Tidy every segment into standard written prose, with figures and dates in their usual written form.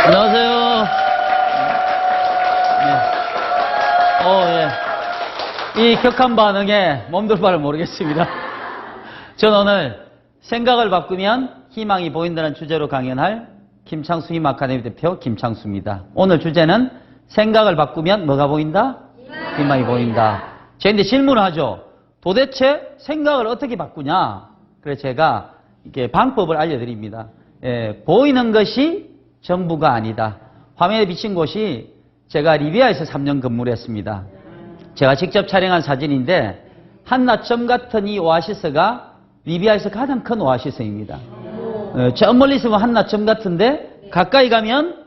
안녕하세요. 예. 이 격한 반응에 몸둘 바를 모르겠습니다. 저는 오늘 생각을 바꾸면 희망이 보인다는 주제로 강연할 김창수 힘아카데미 대표 김창수입니다. 오늘 주제는 생각을 바꾸면 뭐가 보인다? 희망이 보인다. 제가 이제 질문을 하죠. 도대체 생각을 어떻게 바꾸냐? 그래서 제가 이렇게 방법을 알려드립니다. 보이는 것이 전부가 아니다. 화면에 비친 곳이 제가 리비아에서 3년 근무를 했습니다. 제가 직접 촬영한 사진인데 한나점 같은 이 오아시스가 리비아에서 가장 큰 오아시스입니다. 저 멀리 있으면 한나점 같은데 가까이 가면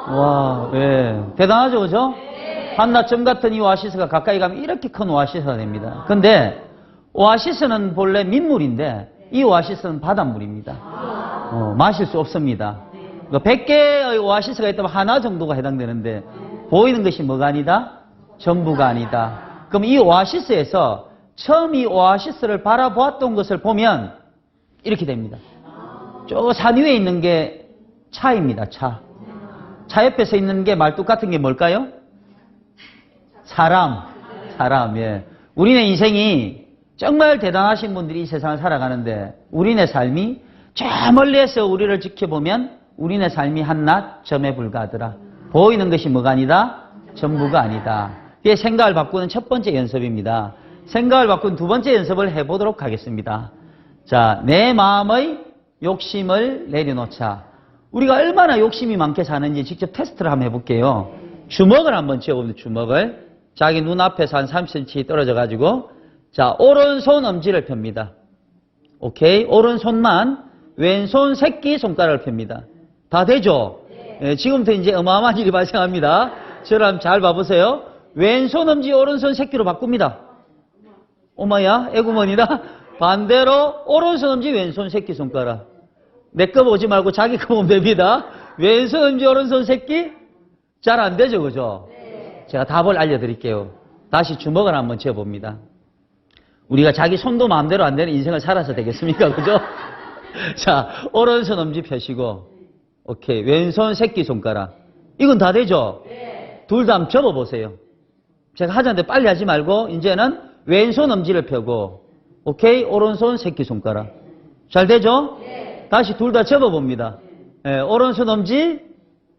와, 대단하죠, 그죠? 한나점 같은 이 오아시스가 가까이 가면 이렇게 큰 오아시스가 됩니다. 근데 오아시스는 본래 민물인데 이 오아시스는 바닷물입니다. 마실 수 없습니다. 100개의 오아시스가 있다면 하나 정도가 해당되는데 보이는 것이 뭐가 아니다? 전부가 아니다. 그럼 이 오아시스에서 처음 이 오아시스를 바라보았던 것을 보면 이렇게 됩니다. 저 산 위에 있는 게 차입니다. 차. 차 옆에 서 있는 게 말뚝 같은 게 뭘까요? 사람. 예. 우리네 인생이 정말 대단하신 분들이 이 세상을 살아가는데 우리네 삶이 저 멀리에서 우리를 지켜보면 우리네 삶이 한낱 점에 불과하더라. 보이는 것이 뭐가 아니다? 전부가 아니다. 이게 생각을 바꾸는 첫 번째 연습입니다. 생각을 바꾸는 두 번째 연습을 해보도록 하겠습니다. 자, 내 마음의 욕심을 내려놓자. 우리가 얼마나 욕심이 많게 사는지 직접 테스트를 한번 해볼게요. 주먹을 한번 쥐어봅니다. 주먹을. 자기 눈앞에서 한 30cm 떨어져가지고 자, 오른손 엄지를 펴니다. 오케이? 오른손만 왼손 새끼손가락을 펴니다. 다 되죠? 네, 지금부터 이제 어마어마한 일이 발생합니다. 저를 한번 잘 봐보세요. 왼손 엄지 오른손 새끼로 바꿉니다. 오마야, 애구머니다. 반대로 오른손 엄지 왼손 새끼손가락. 내 거 보지 말고 자기 거 보면 됩니다. 왼손 엄지 오른손 새끼 잘 안 되죠, 그죠? 제가 답을 알려드릴게요. 다시 주먹을 한번 쥐어봅니다. 우리가 자기 손도 마음대로 안 되는 인생을 살아서 되겠습니까? 그죠? 자, 오른손 엄지 펴시고, 오케이. 왼손 새끼손가락. 이건 다 되죠? 둘 다 한번 접어보세요. 제가 하자는데 빨리 하지 말고, 이제는 왼손 엄지를 펴고, 오케이. 오른손 새끼손가락. 잘 되죠? 다시 둘 다 접어봅니다. 오른손 엄지,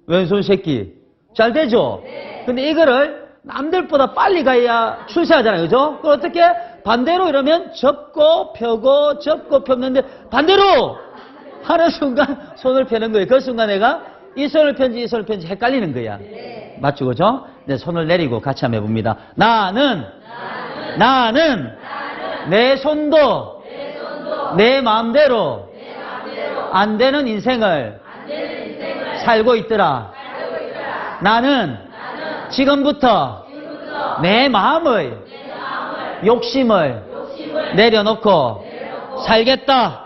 왼손 새끼. 잘 되죠? 근데 이거를 남들보다 빨리 가야 출세하잖아요. 그죠? 그걸 어떻게? 반대로 이러면 접고 펴고 접고 폈는데 반대로 하는 순간 손을 펴는 거예요. 그 순간 내가 이 손을 편지 이 손을 편지 헷갈리는 거야. 맞죠? 그죠? 네, 손을 내리고 같이 한번 해봅니다. 나는 내 손도 내 마음대로 안 되는 인생을 살고 있더라. 나는 지금부터 내 마음의 욕심을 내려놓고 살겠다.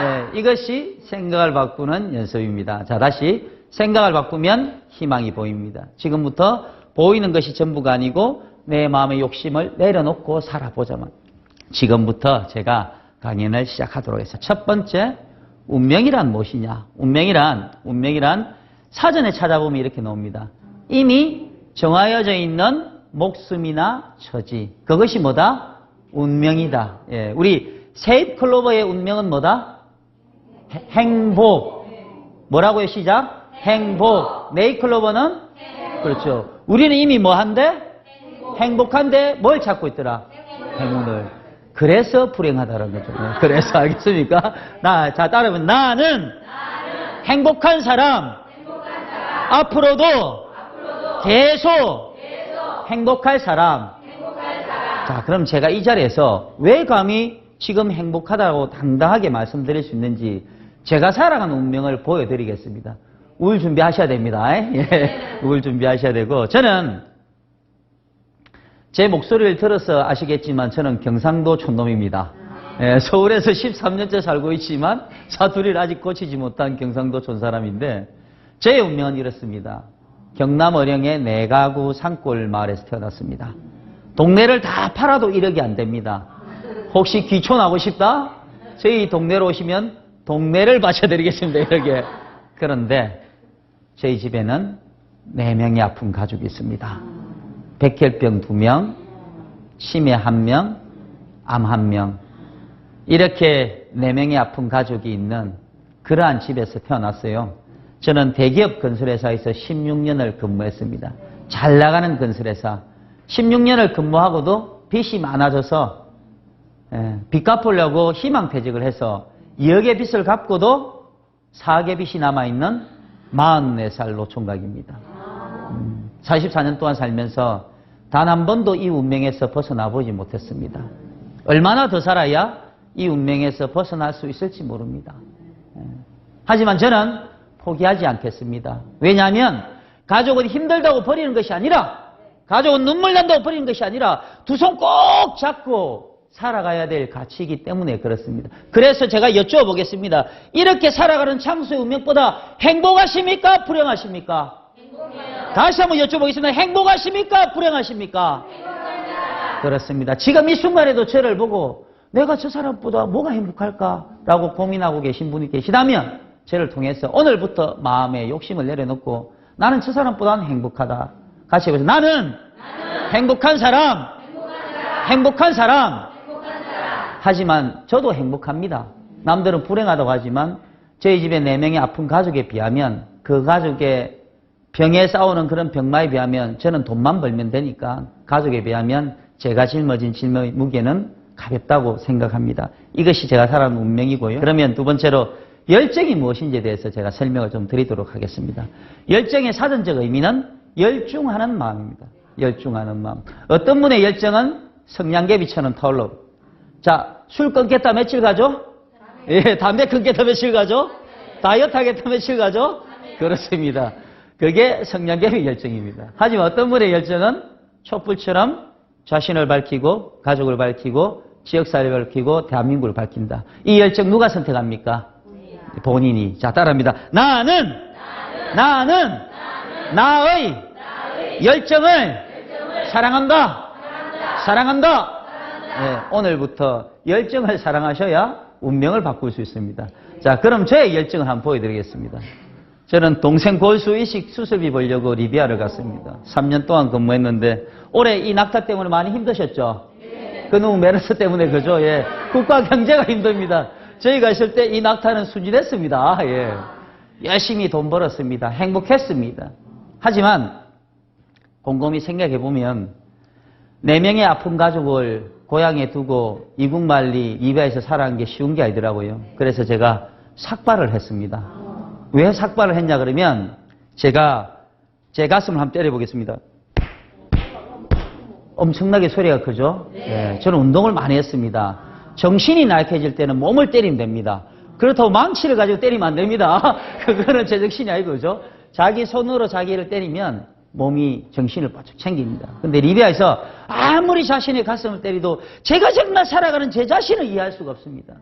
네, 이것이 생각을 바꾸는 연습입니다. 자, 다시 생각을 바꾸면 희망이 보입니다. 지금부터 보이는 것이 전부가 아니고 내 마음의 욕심을 내려놓고 살아보자만. 지금부터 제가 강연을 시작하도록 해서 첫 번째, 운명이란 무엇이냐? 운명이란 사전에 찾아보면 이렇게 나옵니다. 이미 정하여져 있는 목숨이나 처지. 그것이 뭐다? 운명이다. 예, 우리 세잎클로버의 운명은 뭐다? 행복. 뭐라고요? 시작? 행복. 네잎클로버는? 그렇죠. 우리는 이미 뭐한데? 행복한데 뭘 찾고 있더라? 행운을. 그래서 불행하다는 거죠. 그래서 알겠습니까? 자, 따르면 나는 행복한 사람. 앞으로도 계속 행복할 사람. 자, 그럼 제가 이 자리에서 왜 감히 지금 행복하다고 당당하게 말씀드릴 수 있는지 제가 살아가는 운명을 보여드리겠습니다. 울 준비하셔야 됩니다. 예, 울 준비하셔야 되고 저는 제 목소리를 들어서 아시겠지만 저는 경상도 촌놈입니다. 예, 서울에서 13년째 살고 있지만 사투리를 아직 고치지 못한 경상도 촌사람인데 제 운명은 이렇습니다. 경남 어령의 내가구 산골 마을에서 태어났습니다. 동네를 다 팔아도 1억이 안 됩니다. 혹시 귀촌하고 싶다? 저희 동네로 오시면 동네를 바쳐드리겠습니다. 이렇게. 그런데 저희 집에는 4명의 아픈 가족이 있습니다. 백혈병 2명, 치매 1명, 암 1명. 이렇게 4명의 아픈 가족이 있는 그러한 집에서 태어났어요. 저는 대기업 건설회사에서 16년을 근무했습니다. 잘 나가는 건설회사. 16년을 근무하고도 빚이 많아져서 빚 갚으려고 희망퇴직을 해서 2억의 빚을 갚고도 4억의 빚이 남아있는 44살 노총각입니다. 44년 동안 살면서 단 한 번도 이 운명에서 벗어나 보지 못했습니다. 얼마나 더 살아야 이 운명에서 벗어날 수 있을지 모릅니다. 하지만 저는 포기하지 않겠습니다. 왜냐하면 가족은 힘들다고 버리는 것이 아니라, 가족은 눈물 난다고 버리는 것이 아니라 두 손 꼭 잡고 살아가야 될 가치이기 때문에 그렇습니다. 그래서 제가 여쭤보겠습니다. 이렇게 살아가는 창수의 운명보다 행복하십니까? 불행하십니까? 행복해요. 다시 한번 여쭤보겠습니다. 행복하십니까? 불행하십니까? 행복합니다. 그렇습니다. 지금 이 순간에도 저를 보고 내가 저 사람보다 뭐가 행복할까라고 고민하고 계신 분이 계시다면 저를 통해서 오늘부터 마음에 욕심을 내려놓고 나는 저 사람보다는 행복하다. 같이 해보세요. 나는 행복한 사람. 행복한 사람. 하지만 저도 행복합니다. 남들은 불행하다고 하지만 저희 집에 4명의 아픈 가족에 비하면, 그 가족의 병에 싸우는 그런 병마에 비하면 저는 돈만 벌면 되니까 가족에 비하면 제가 짊어진 짐의 무게는 가볍다고 생각합니다. 이것이 제가 살아온 운명이고요. 그러면 두 번째로 열정이 무엇인지에 대해서 제가 설명을 좀 드리도록 하겠습니다. 열정의 사전적 의미는 열중하는 마음입니다. 열중하는 마음. 어떤 분의 열정은 성냥개비처럼 타올라. 자, 술 끊겠다 며칠 가죠? 예, 담배 끊겠다 며칠 가죠? 다이어트 하겠다 며칠 가죠? 그렇습니다. 그게 성냥개비 열정입니다. 하지만 어떤 분의 열정은 촛불처럼 자신을 밝히고 가족을 밝히고 지역사회를 밝히고 대한민국을 밝힌다. 이 열정 누가 선택합니까? 본인이. 자, 따라합니다. 나는 나의 열정을 사랑한다. 네, 오늘부터 열정을 사랑하셔야 운명을 바꿀 수 있습니다. 자, 그럼 저의 열정을 한번 보여드리겠습니다. 저는 동생 골수 이식 수술비 보려고 리비아를 갔습니다. 3년 동안 근무했는데 올해 이 낙타 때문에 많이 힘드셨죠? 그놈 메르스 때문에 그죠? 예. 국가 경제가 힘듭니다. 저희가 있을 때 이 낙타는 순진했습니다. 예. 열심히 돈 벌었습니다. 행복했습니다. 하지만 곰곰이 생각해보면 4명의 아픈 가족을 고향에 두고 이국만리 리비아에서 살아가는 게 쉬운 게 아니더라고요. 그래서 제가 삭발을 했습니다. 왜 삭발을 했냐 그러면 제가 제 가슴을 한번 때려보겠습니다. 엄청나게 소리가 크죠? 네. 저는 운동을 많이 했습니다. 정신이 나약해질 때는 몸을 때리면 됩니다. 그렇다고 망치를 가지고 때리면 안 됩니다. 그거는 제정신이 아니고, 그죠? 자기 손으로 자기를 때리면 몸이 정신을 바짝 챙깁니다. 근데 리비아에서 아무리 자신의 가슴을 때리도 제가 정말 살아가는 제 자신을 이해할 수가 없습니다.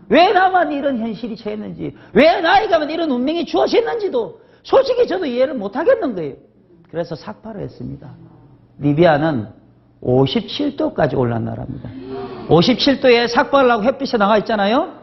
왜 나만 이런 현실이 처했는지, 왜 나에게만 이런 운명이 주어졌는지도 솔직히 저도 이해를 못하겠는 거예요. 그래서 삭발을 했습니다. 리비아는 57도까지 올라간 나라입니다. 57도에 삭발을 하고 햇빛에 나가 있잖아요.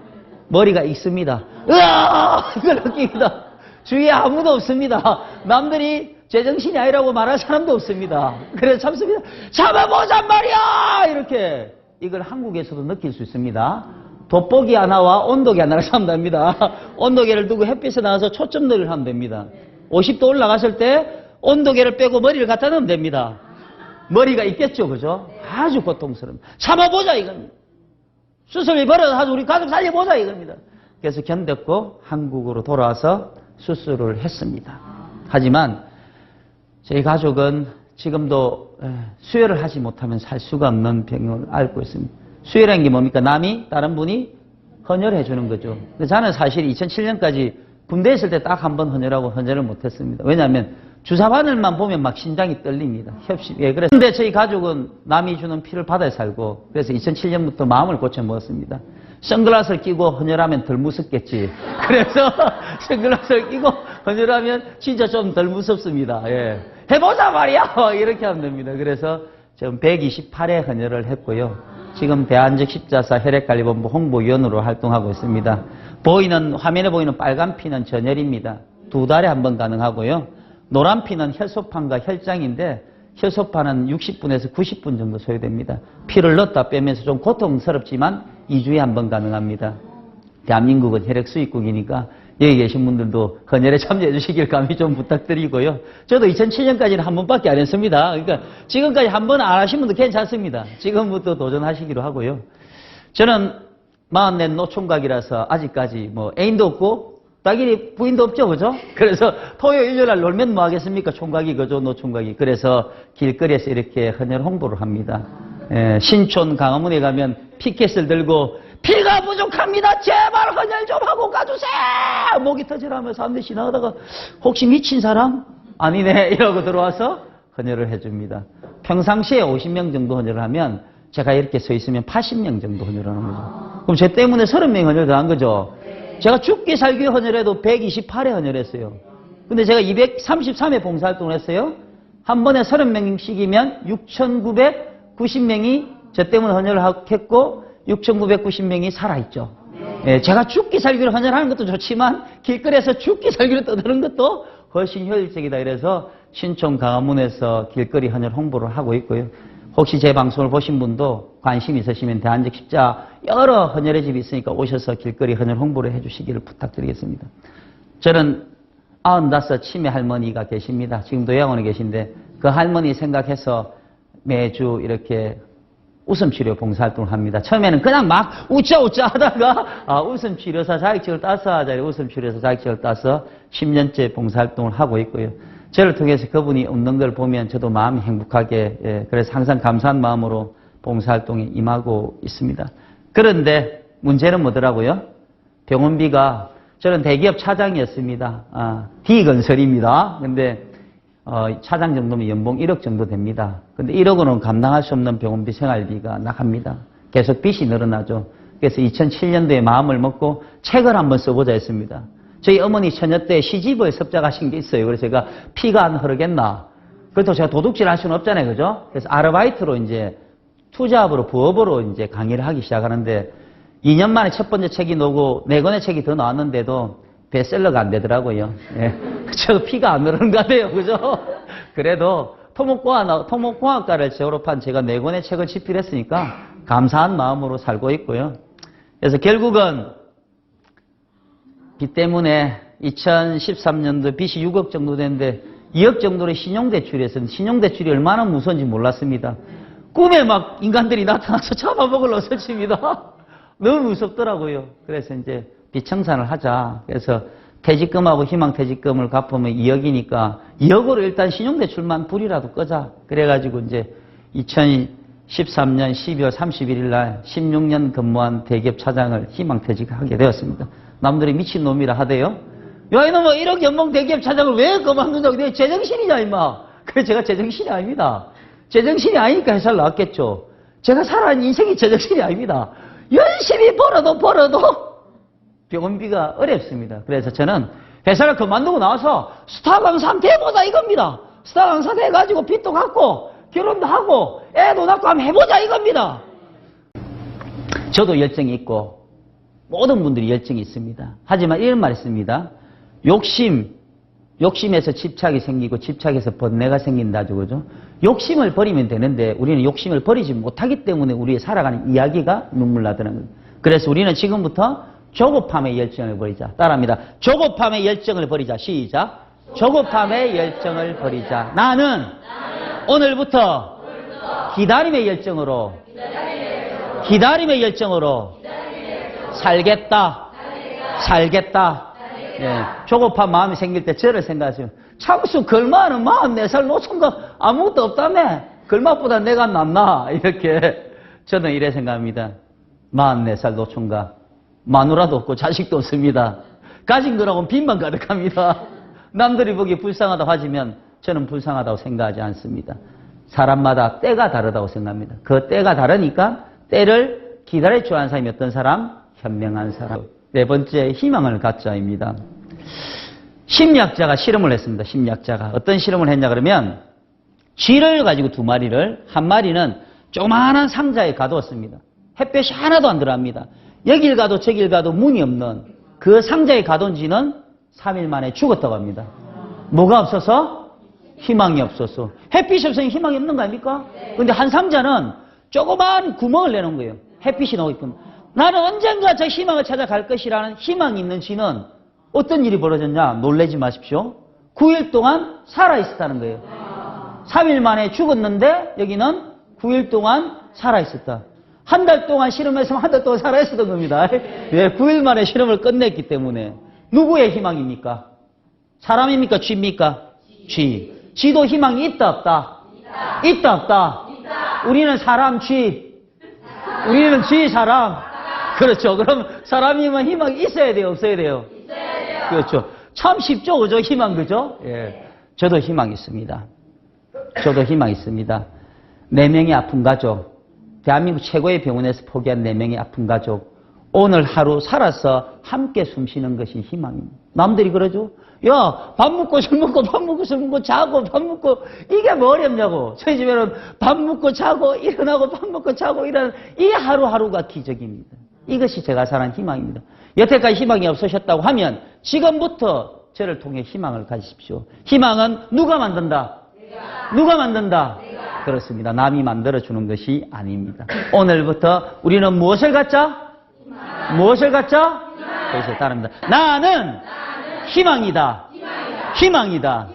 머리가 익습니다. 으아! 그걸 느낍니다. 주위에 아무도 없습니다. 남들이 제정신이 아니라고 말할 사람도 없습니다. 그래서 참습니다. 잡아보잔 말이야! 이렇게. 이걸 한국에서도 느낄 수 있습니다. 돋보기 하나와 온도계 하나를 사면 됩니다. 온도계를 두고 햇빛에 나가서 초점놀이를 하면 됩니다. 50도 올라갔을 때 온도계를 빼고 머리를 갖다 넣으면 됩니다. 머리가 있겠죠, 그죠? 아주 고통스럽습니다. 참아보자 이겁니다. 수술이 벌어서 우리 가족 살려보자 이겁니다. 그래서 견뎠고 한국으로 돌아와서 수술을 했습니다. 하지만 저희 가족은 지금도 수혈을 하지 못하면 살 수가 없는 병을 앓고 있습니다. 수혈한 게 뭡니까? 남이, 다른 분이 헌혈해 주는 거죠. 근데 저는 사실 2007년까지 군대에 있을 때 딱 한 번 헌혈하고 헌혈을 못했습니다. 왜냐하면 주사바늘만 보면 막 심장이 떨립니다. 예, 그래서. 근데 저희 가족은 남이 주는 피를 받아 살고, 그래서 2007년부터 마음을 고쳐 먹었습니다. 선글라스를 끼고 헌혈하면 덜 무섭겠지. 그래서 선글라스를 끼고 헌혈하면 진짜 좀 덜 무섭습니다. 예. 해보자 말이야! 이렇게 하면 됩니다. 그래서 지금 128회 헌혈을 했고요. 지금 대한적 십자사 혈액관리본부 홍보위원으로 활동하고 있습니다. 화면에 보이는 빨간 피는 전혈입니다. 2달에 한 번 가능하고요. 노란 피는 혈소판과 혈장인데 혈소판은 60분에서 90분 정도 소요됩니다. 피를 넣었다 빼면서 좀 고통스럽지만 2주에 한 번 가능합니다. 대한민국은 혈액 수입국이니까 여기 계신 분들도 헌혈에 참여해 주시길 감히 좀 부탁드리고요. 저도 2007년까지는 한 번밖에 안 했습니다. 그러니까 지금까지 한 번 안 하신 분도 괜찮습니다. 지금부터 도전하시기로 하고요. 저는 44 노총각이라서 아직까지 뭐 애인도 없고 딱히 부인도 없죠, 그죠? 그래서 토요일, 일요일날 놀면 뭐 하겠습니까? 총각이 그죠, 노총각이. 그래서 길거리에서 이렇게 헌혈 홍보를 합니다. 신촌 강화문에 가면 피켓을 들고 피가 부족합니다. 제발 헌혈 좀 하고 가주세요. 목이 터지라면서 사람들이 지나가다가 혹시 미친 사람? 아니네 이러고 들어와서 헌혈을 해줍니다. 평상시에 50명 정도 헌혈을 하면 제가 이렇게 서 있으면 80명 정도 헌혈을 하는 거죠. 그럼 제 때문에 30명 헌혈 더 한 거죠. 제가 죽기 살기 헌혈해도 128회 헌혈했어요. 근데 제가 233회 봉사활동을 했어요. 한 번에 30명씩이면 6,990명이 저 때문에 헌혈을 했고 6,990명이 살아있죠. 예, 제가 죽기 살기로 헌혈하는 것도 좋지만 길거리에서 죽기 살기로 떠드는 것도 훨씬 효율적이다. 이래서 신촌 강화문에서 길거리 헌혈 홍보를 하고 있고요. 혹시 제 방송을 보신 분도 관심 있으시면 대한적 십자 여러 헌혈의 집이 있으니까 오셔서 길거리 헌혈 홍보를 해주시기를 부탁드리겠습니다. 저는 95 치매 할머니가 계십니다. 지금도 요양원에 계신데 그 할머니 생각해서 매주 이렇게 웃음치료 봉사활동을 합니다. 처음에는 그냥 막 웃자 하다가 웃음치료사 자격증을 따서 웃음치료사 자격증을 따서 10년째 봉사활동을 하고 있고요. 저를 통해서 그분이 웃는 걸 보면 저도 마음이 행복하게 그래서 항상 감사한 마음으로 봉사활동에 임하고 있습니다. 그런데 문제는 뭐더라고요? 병원비가 저는 대기업 차장이었습니다. D건설입니다. 근데 차장 정도면 연봉 1억 정도 됩니다. 근데 1억으로는 감당할 수 없는 병원비 생활비가 나갑니다. 계속 빚이 늘어나죠. 그래서 2007년도에 마음을 먹고 책을 한번 써보자 했습니다. 저희 어머니 처녀 때 시집을 섭작하신 게 있어요. 그래서 제가 피가 안 흐르겠나. 그렇다고 제가 도둑질 할 수는 없잖아요. 그죠? 그래서 아르바이트로 이제 투잡으로 부업으로 이제 강의를 하기 시작하는데 2년 만에 첫 번째 책이 나오고 4권의 책이 더 나왔는데도 베스트셀러가 안 되더라고요. 예. 저 피가 안 흐르는 것 같아요. 그죠? 그래도 토목공학과를 졸업한 제가 4권의 책을 집필했으니까 감사한 마음으로 살고 있고요. 그래서 결국은 빚 때문에 2013년도 빚이 6억 정도 됐는데 2억 정도를 신용대출이 했었는데 신용대출이 얼마나 무서운지 몰랐습니다. 꿈에 막 인간들이 나타나서 잡아먹으러 설칩니다. 너무 무섭더라고요. 그래서 이제 빚 청산을 하자. 그래서 퇴직금하고 희망퇴직금을 갚으면 2억이니까 2억으로 일단 신용대출만 불이라도 끄자. 그래가지고 이제 2013년 12월 31일 날 16년 근무한 대기업 차장을 희망퇴직하게 되었습니다. 남들이 미친놈이라 하대요. 야, 이놈아 1억 연봉 대기업 차장을 왜 그만둔다고. 내 제정신이냐 임마. 그래서 제가 제정신이 아닙니다. 제정신이 아니니까 회사를 나왔겠죠. 제가 살아온 인생이 제정신이 아닙니다. 열심히 벌어도 병원비가 어렵습니다. 그래서 저는 회사를 그만두고 나와서 스타강사 돼보자 이겁니다. 스타강사 돼가지고 빚도 갚고 결혼도 하고 애도 낳고 한번 해보자 이겁니다. 저도 열정이 있고 모든 분들이 열정이 있습니다. 하지만 이런 말이 있습니다. 욕심에서 집착이 생기고 집착에서 번뇌가 생긴다죠. 그죠? 욕심을 버리면 되는데 우리는 욕심을 버리지 못하기 때문에 우리의 살아가는 이야기가 눈물 나더라는 거예요. 그래서 우리는 지금부터 조급함의 열정을 버리자. 따라합니다. 조급함의 열정을 버리자. 시작. 조급함의 열정을 버리자. 나는 오늘부터 기다림의 열정으로 살겠다. 예, 조급한 마음이 생길 때 저를 생각하시면 창수 걸마는 44살 노총각 아무것도 없다며 걸마보다 내가 낫나 이렇게 저는 이래 생각합니다. 44살 노총각 마누라도 없고 자식도 없습니다. 가진 거라고는 빚만 가득합니다. 남들이 보기에 불쌍하다고 하지만 저는 불쌍하다고 생각하지 않습니다. 사람마다 때가 다르다고 생각합니다. 그 때가 다르니까 때를 기다릴 줄 아는 사람이 어떤 사람? 현명한 사람. 네 번째, 희망을 갖자입니다. 심리학자가 실험을 했습니다. 심리학자가. 어떤 실험을 했냐 그러면 쥐를 가지고 2마리를, 한 마리는 조그마한 상자에 가두었습니다. 햇볕이 하나도 안 들어갑니다. 여길 가도 저길 가도 문이 없는 그 상자에 가둔 쥐는 3일 만에 죽었다고 합니다. 뭐가 없어서? 희망이 없어서. 햇빛이 없으면 희망이 없는 거 아닙니까? 근데 한 상자는 조그만 구멍을 내놓은 거예요. 햇빛이 나오게끔. 나는 언젠가 저 희망을 찾아갈 것이라는 희망이 있는 쥐는 어떤 일이 벌어졌냐? 놀라지 마십시오. 9일 동안 살아있었다는 거예요. 3일 만에 죽었는데 여기는 9일 동안 살아있었다. 한 달 동안 실험했으면 한 달 동안 살아있었던 겁니다. 왜? 9일 만에 실험을 끝냈기 때문에. 누구의 희망입니까? 사람입니까? 쥐입니까? 쥐. 쥐도 희망이 있다 없다? 있다 없다? 우리는 사람 쥐. 우리는 쥐 사람. 그렇죠. 그럼 사람이면 희망이 있어야 돼요? 없어야 돼요? 그렇죠. 참 쉽죠? 그죠? 희망, 그죠? 예. 저도 희망이 있습니다. 저도 희망이 있습니다. 4명의 아픈 가족. 대한민국 최고의 병원에서 포기한 4명의 아픈 가족. 오늘 하루 살아서 함께 숨쉬는 것이 희망입니다. 남들이 그러죠? 야, 밥 먹고 술 먹고 밥 먹고 술 먹고 자고 밥 먹고 이게 뭐 어렵냐고. 저희 집에는 밥 먹고 자고 일어나고 밥 먹고 자고 일어나는 이 하루하루가 기적입니다. 이것이 제가 사는 희망입니다. 여태까지 희망이 없으셨다고 하면 지금부터 저를 통해 희망을 가지십시오. 희망은 누가 만든다? 누가 만든다? 그렇습니다. 남이 만들어주는 것이 아닙니다. 오늘부터 우리는 무엇을 갖자? 무엇을 갖자? 그래서 따릅니다. 나는 희망이다. 희망이다.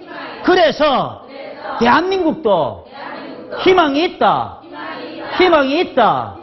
그래서 대한민국도 희망이 있다. 희망이 있다.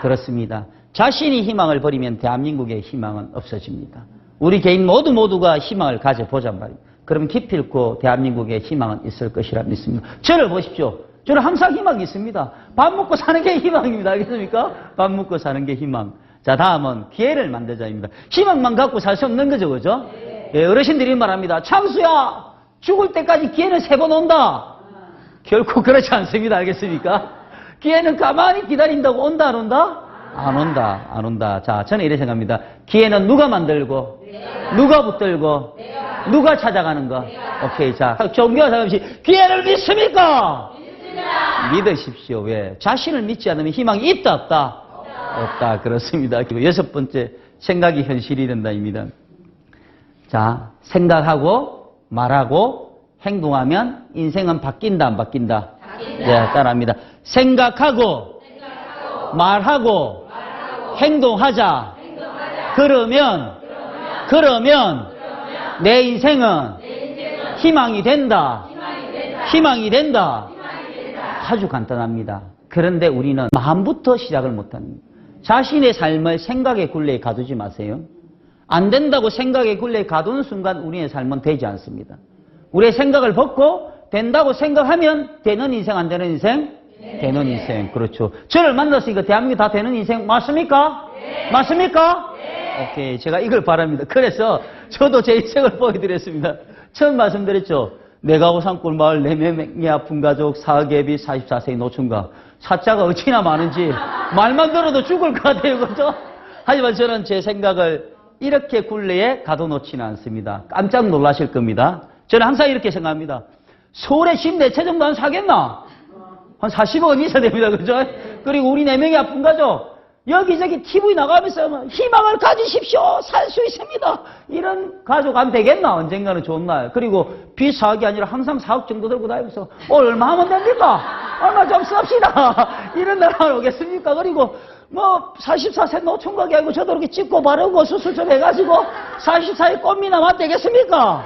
그렇습니다. 자신이 희망을 버리면 대한민국의 희망은 없어집니다. 우리 개인 모두가 희망을 가져보자 말입니다. 그럼 기필코 대한민국의 희망은 있을 것이라 믿습니다. 저를 보십시오. 저는 항상 희망이 있습니다. 밥 먹고 사는 게 희망입니다. 알겠습니까? 밥 먹고 사는 게 희망. 자, 다음은 기회를 만들자입니다. 희망만 갖고 살 수 없는 거죠, 그죠? 예, 어르신들이 말합니다. 창수야, 죽을 때까지 기회는 3번 온다. 결코 그렇지 않습니다. 알겠습니까? 기회는 가만히 기다린다고 온다, 안 온다? 안 온다, 안 온다. 자, 저는 이렇게 생각합니다. 기회는 누가 만들고, 누가 붙들고, 누가 찾아가는 거. 오케이, 자, 종교와 상관없이 기회를 믿습니까? 믿으십시오. 왜? 자신을 믿지 않으면 희망이 있다, 없다? 없다. 그렇습니다. 그리고 6번째, 생각이 현실이 된다입니다. 자, 생각하고, 말하고, 행동하면 인생은 바뀐다, 안 바뀐다? 네, 따라합니다. 생각하고, 말하고, 행동하자. 그러면 내 인생은 희망이 된다. 희망이 된다. 아주 간단합니다. 그런데 우리는 마음부터 시작을 못합니다. 자신의 삶을 생각의 굴레에 가두지 마세요. 안 된다고 생각의 굴레에 가두는 순간 우리의 삶은 되지 않습니다. 우리의 생각을 벗고 된다고 생각하면 되는 인생, 안 되는 인생? 되는 인생. 그렇죠. 저를 만났으니까 대한민국 다 되는 인생 맞습니까? 맞습니까? 오케이. 제가 이걸 바랍니다. 그래서 저도 제 인생을 보여드렸습니다. 처음 말씀드렸죠. 내가 오산골 마을 4명의 아픈 가족, 사계비 44세의 노총각. 사자가 어찌나 많은지 말만 들어도 죽을 것 같아요. 그죠? 하지만 저는 제 생각을 이렇게 굴레에 가둬놓지는 않습니다. 깜짝 놀라실 겁니다. 저는 항상 이렇게 생각합니다. 서울에 집 4채 정도 한 사겠나? 한 40억은 있어야 됩니다. 그죠? 그리고 우리 4명의 아픈 가족. 여기저기 TV 나가면서 희망을 가지십시오. 살 수 있습니다. 이런 가족 안 되겠나? 언젠가는 좋은 날. 그리고 빚 4억이 아니라 항상 4억 정도 들고 다니면서 얼마 하면 됩니까? 얼마 좀 씁시다. 이런 날 오겠습니까? 그리고 뭐 44세 노총각이 아니고 저도 이렇게 찍고 바르고 수술 좀 해가지고 44세 꽃미남 되겠습니까?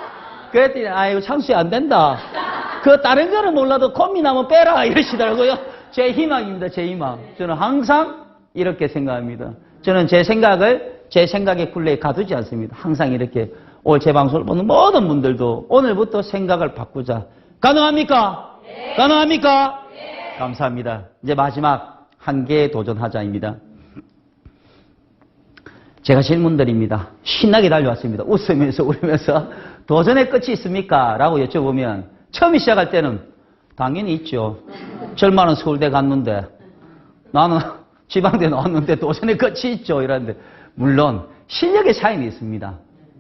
그랬더니 아이고 창수야 안 된다. 그 다른 거는 몰라도 꽃미남은 빼라 이러시더라고요. 제 희망입니다. 제 희망. 저는 항상 이렇게 생각합니다. 저는 제 생각의 굴레에 가두지 않습니다. 항상 이렇게 오늘 제 방송을 보는 모든 분들도 오늘부터 생각을 바꾸자. 가능합니까? 네. 가능합니까? 네. 감사합니다. 이제 마지막 한계에 도전하자입니다. 제가 질문드립니다. 신나게 달려왔습니다. 웃으면서 울면서 도전의 끝이 있습니까? 라고 여쭤보면 처음 시작할 때는 당연히 있죠. 절만은 서울대 갔는데 나는 지방대 나왔는데 도전의 끝이 있죠. 이러는데 물론 실력의 차이는 있습니다.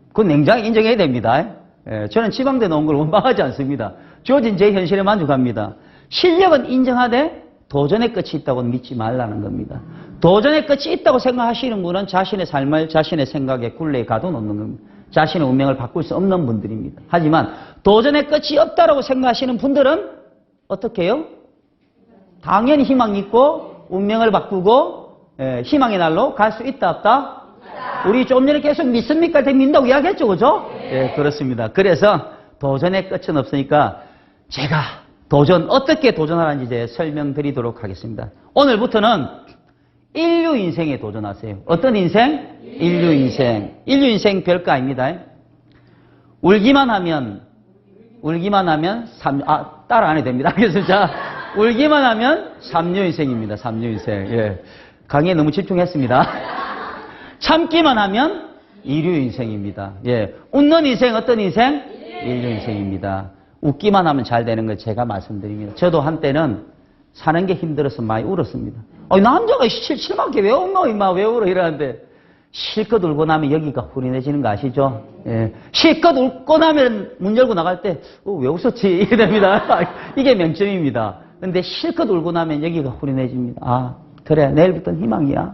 그건 냉정히 인정해야 됩니다. 예, 저는 지방대 나온 걸 원망하지 않습니다. 주어진 제 현실에 만족합니다. 실력은 인정하되 도전의 끝이 있다고는 믿지 말라는 겁니다. 도전의 끝이 있다고 생각하시는 분은 자신의 삶을 자신의 생각에 굴레에 가둬놓는 겁니다. 자신의 운명을 바꿀 수 없는 분들입니다. 하지만 도전의 끝이 없다고 생각하시는 분들은 어떻게 해요? 당연히 희망이 있고 운명을 바꾸고 희망의 날로 갈 수 있다 없다? 우리 좀 전에 계속 믿습니까? 믿는다고 이야기했죠. 그죠? 예, 그렇습니다. 그래서 도전의 끝은 없으니까 제가 어떻게 도전하는지 이제 설명드리도록 하겠습니다. 오늘부터는 인류 인생에 도전하세요. 어떤 인생? 인류 인생. 인류 인생 별거 아닙니다. 울기만 하면 따라 안 해도 됩니다. 그래서 자, 울기만 하면 삼류 인생입니다. 삼류 인생. 예. 강의에 너무 집중했습니다. 참기만 하면 이류 인생입니다. 예. 웃는 인생 어떤 인생? 인류 인생입니다. 웃기만 하면 잘 되는 걸 제가 말씀드립니다. 저도 한때는 사는 게 힘들어서 많이 울었습니다. 남자가 실망하게 왜 웃노 임마 왜 울어 이러는데 실컷 울고 나면 여기가 후련해지는 거 아시죠? 예. 실컷 웃고 나면 문 열고 나갈 때 왜 웃었지? 이게 됩니다. 이게 명점입니다. 근데 실컷 울고 나면 여기가 후련해집니다. 아 그래 내일부터는 희망이야.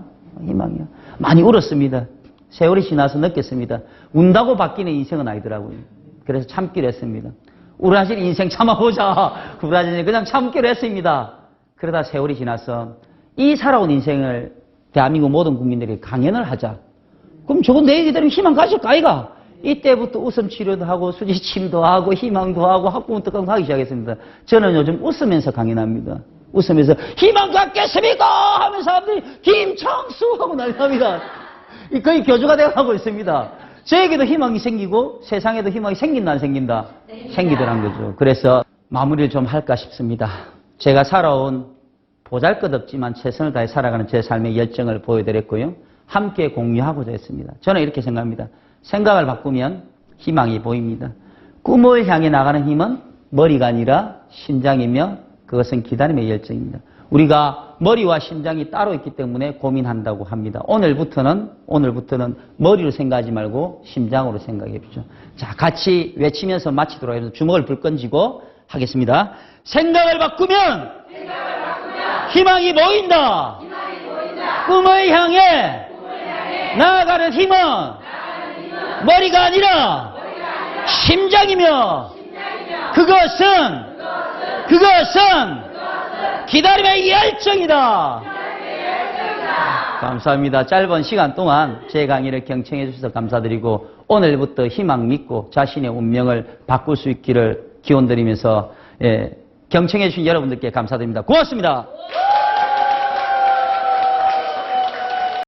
많이 울었습니다. 세월이 지나서 느꼈습니다. 운다고 바뀌는 인생은 아니더라고요. 그래서 참기로 했습니다. 우라질 인생 참아보자. 우라질 그냥 참기로 했습니다. 그러다 세월이 지나서 이 살아온 인생을 대한민국 모든 국민들이 강연을 하자. 그럼 저건 내 얘기 들으면 희망 가질까 아이가? 이때부터 웃음 치료도 하고 수지침도 하고 희망도 하고 학부모 특강 하기 시작했습니다. 저는 요즘 웃으면서 강연합니다. 웃으면서 희망 갖겠습니까? 하면 사람들이 김창수 하고 난리납니다. 거의 교주가 되어가고 있습니다. 저에게도 희망이 생기고 세상에도 희망이 생긴다 안 생긴다? 생기더란 거죠. 그래서 마무리를 좀 할까 싶습니다. 제가 살아온 보잘것없지만 최선을 다해 살아가는 제 삶의 열정을 보여드렸고요. 함께 공유하고자 했습니다. 저는 이렇게 생각합니다. 생각을 바꾸면 희망이 보입니다. 꿈을 향해 나가는 힘은 머리가 아니라 심장이며 그것은 기다림의 열정입니다. 우리가 머리와 심장이 따로 있기 때문에 고민한다고 합니다. 오늘부터는 머리로 생각하지 말고 심장으로 생각해 보죠. 자, 같이 외치면서 마치도록 해서 주먹을 불끈쥐고 하겠습니다. 생각을 바꾸면 희망이 보인다. 꿈을 향해 나아가는 힘은 머리가 아니라 심장이며 그것은 기다림의 열정이다. 감사합니다. 짧은 시간 동안 제 강의를 경청해 주셔서 감사드리고 오늘부터 희망 믿고 자신의 운명을 바꿀 수 있기를 기원드리면서 경청해 주신 여러분들께 감사드립니다. 고맙습니다.